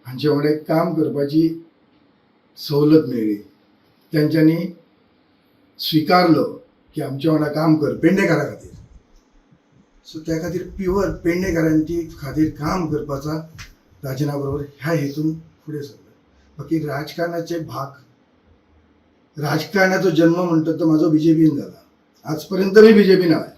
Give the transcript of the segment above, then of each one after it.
हांचे वांगडा काम करपाची सवलत मेळ्ळी. तेंच्यांनी स्विकारलो की आमच्या वांगडा काम कर पेडणेकारा खातीर. सो त्या खातीर प्युअर पेडणेकारांची खातीर काम करपाचा राजना बरोबर ह्या हेतून फुडें सरलो. बाकी राजकारणाचे भाग राजकारणाचो जन्म म्हणटा तो म्हाजो बीजेपीन जाला. आजपर्यंत मी बीजेपीन आहे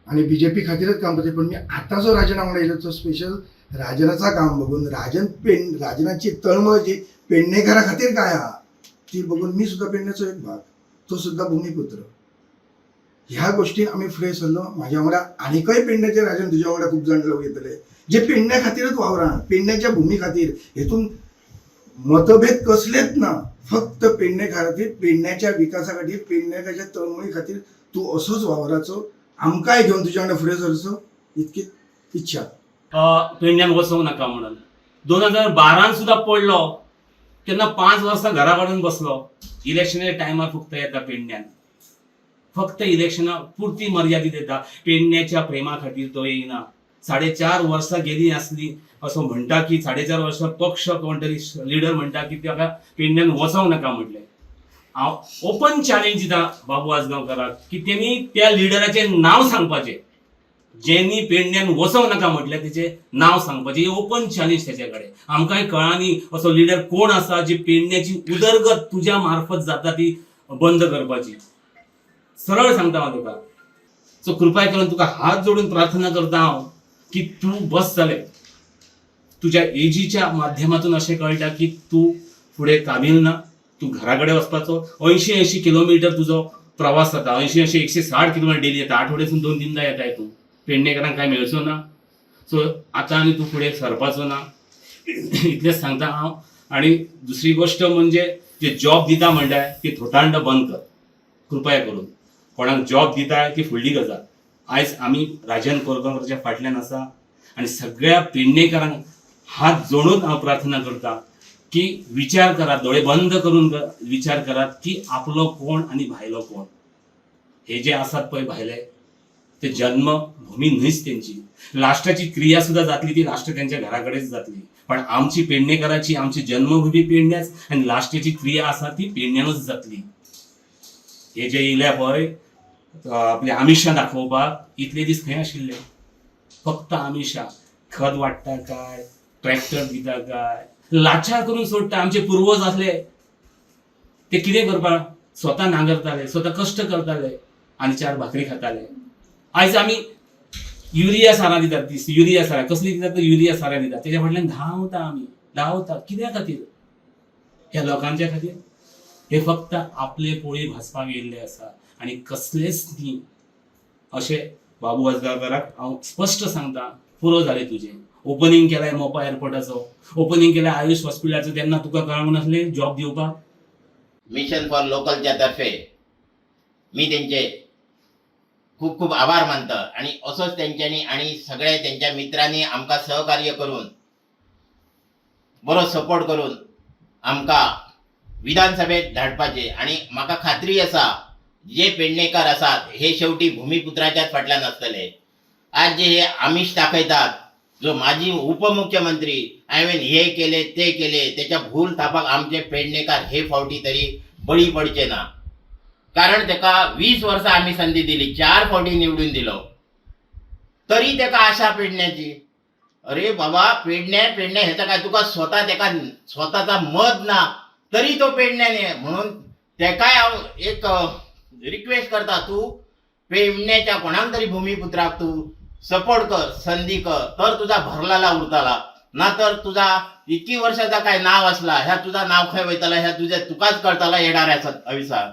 आणि बीजेपी खातीरच काम करते. पण मी आता जो राजना वांगडा येयलो तो स्पेशल राजनाचा काम बघून राजनाची तळमळ जी पेडणेकारा खातीर काय आहा ती बघून मी सुद्धा पेडण्याचो एक भाग, तो सुद्धा भूमिपुत्र. ह्या गोष्टीन आम्ही फुडें सरलो. म्हाज्या वांगडा आनीकय पेडण्याचे राजन तुज्या वांगडा खूब जाण लोक येतले जे पेडण्या खातीरच वावरान, पेडण्याच्या भूमी खातीर. हेतून मतभेद कसलेच ना, फक्त पेडणे खातीर, पेडण्याच्या विकासा खातीर, पेडण्याच्या तळमळी खातीर तूं असोच वावराचो, आमकांय घेवन तुज्या वांगडा फुडें सरचो इतकी इच्छा. पेडण्यान वचोंक नाका म्हणून 2012 सुद्धा पडलो तेन्ना 5 वर्सां घरा काडून बसलो. इलेक्शनाच्या टायमार फक्त येता पेडण्यान, फक्त इलेक्शना पुरती मर्यादित येता. पेडण्याच्या प्रेमा खातीर तो येयना. 4.5 वर्सां गेली आसली असो म्हणटा की 4.5 वर्सां पक्ष कोण तरी लिडर म्हणटा की ताका पेडण्यान वचोंक नाका म्हटलें. हांव ओपन चॅलेंज दिता बाबू आजगांवकाराक की तेणी त्या लिडराचें नांव सांगपाचें. जेनी पेडण्यान वचोंक नाका म्हटलें तेचें नांव सांगपाचें. ही ओपन चॅलेंज तेचे कडेन. आमकांय कळानी असो लिडर कोण आसा जी पेडण्याची उदरगत तुज्या मार्फत जाता ती बंद करपाची. सरळ सांगता हांव तुका. सो कृपया करून तुका हात जोडून प्रार्थना करता हांव की तूं बस जालें. तुज्या एजीच्या माध्यमातून अशें कळटा की तूं फुडें काबिल ना. तूं घरा कडेन वचपाचो 80 किलोमिटर तुजो प्रवास जाता. 160 किलोमिटर डेली येता. आठवड्यासून 2 तिनदां येताय तूं. पेडणेकारांक कांय मेळचो ना. सो आतां आनी तूं फुडें सरपाचो ना इतलेंच सांगता हांव. आनी दुसरी गोश्ट म्हणजे जे जॉब दिता म्हणटाय ती थोटांड बंद कर कृपया करून. कोणाक जॉब दिताय ती फुडली गजाल. आयज आमी राजन कोरगांवकाराच्या फाटल्यान आसा आनी सगळ्या पेडणेकारांक हात जोडून हांव प्रार्थना करता की विचार करात, दोळे बंद करून विचार करात की आपलो कोण आनी भायलो कोण. हे जे आसात पळय भायले ते जन्मभूमी न्हयच तेंची. लास्टाची क्रिया सुद्धा जातली ती लास्ट त्यांच्या घराकडेच जातली. पण आमची पेडणेकाराची आमची जन्मभूमी पेडण्याच आनी लास्टाची क्रिया आसा ती पेडण्यानूच जातली. हे जे येयल्या पळय आपले आमिशां दाखोवपाक इतले दीस खंय आशिल्ले. फक्त आमिशां. खत वाडटा काय, ट्रॅक्टर दिता काय, लाचार करून सोडटा. आमचे पुर्वज आसले ते कितें करपाक स्वता नांगरताले, स्वता कश्ट करताले आनी 4 भाकरी खाताले. आयज आमी युरिया सारां दितात. ती युरिया सारां कसली दितात तर युरिया सारां दितात. तेच्या फाटल्यान धांवता आमी, धांवता. कित्या खातीर? ह्या लोकांच्या खातीर. हे फक्त आपले पोळी भाजपाक येयल्ले आसा आनी कसलेच न्ही. अशें बाबू आजगांवकाराक हांव स्पश्ट सांगता. पुरो जालें तुजें. ओपनिंग केलाय मोपा एअरपोर्टाचो, ओपनिंग केलाय आयुष हॉस्पिटलाचो. तेन्ना तुका कळंक नासलें जॉब दिवपाक? मिशन फॉर लोकलच्या तर्फे मी त्यांचे खूप खूप आभार मानतो. आणि असोच त्यांच्यानी आणि सगळ्या त्यांच्या मित्रांनी आमका सहकार्य करून बरो सपोर्ट करून आमका विधानसभेत धाडपाचे. आणि म्हाका खात्री आसा जे पेडणेकार आसात हे शेवटी भूमिपुत्राच्याच फाटल्यान आसतले. आज जे हे आमिष दाखयतात, जो माजी उपमुख्यमंत्री हांवें हे केले ते केले, त्याच्या भूल थापाक आमचे पेडणेकार हे फावटी तरी बळी पडचे ना. कारण तेका 20 वर्सां आम्ही संधी दिली, 4 फावटी निवडून दिलो, तरी तेका आशा पेडण्याची. अरे बाबा पेडण्या ह्याचा काय तुका स्वतः तेका स्वतःचा मत ना तरी तो पेडण्याने. म्हणून तेकाय हांव एक रिक्वेस्ट करता, तू पेडण्याच्या कोणाक तरी भूमिपुत्राक तू सपोर्ट कर, संधी कर, तर तुझा भरलेला उरताला. ना तर तुझा इतकी वर्षाचा काय नाव असला ह्या तुझा नाव खंय वयतला ह्या तुझ्या तुकाच कळतला येणाऱ्या आयुष्यात.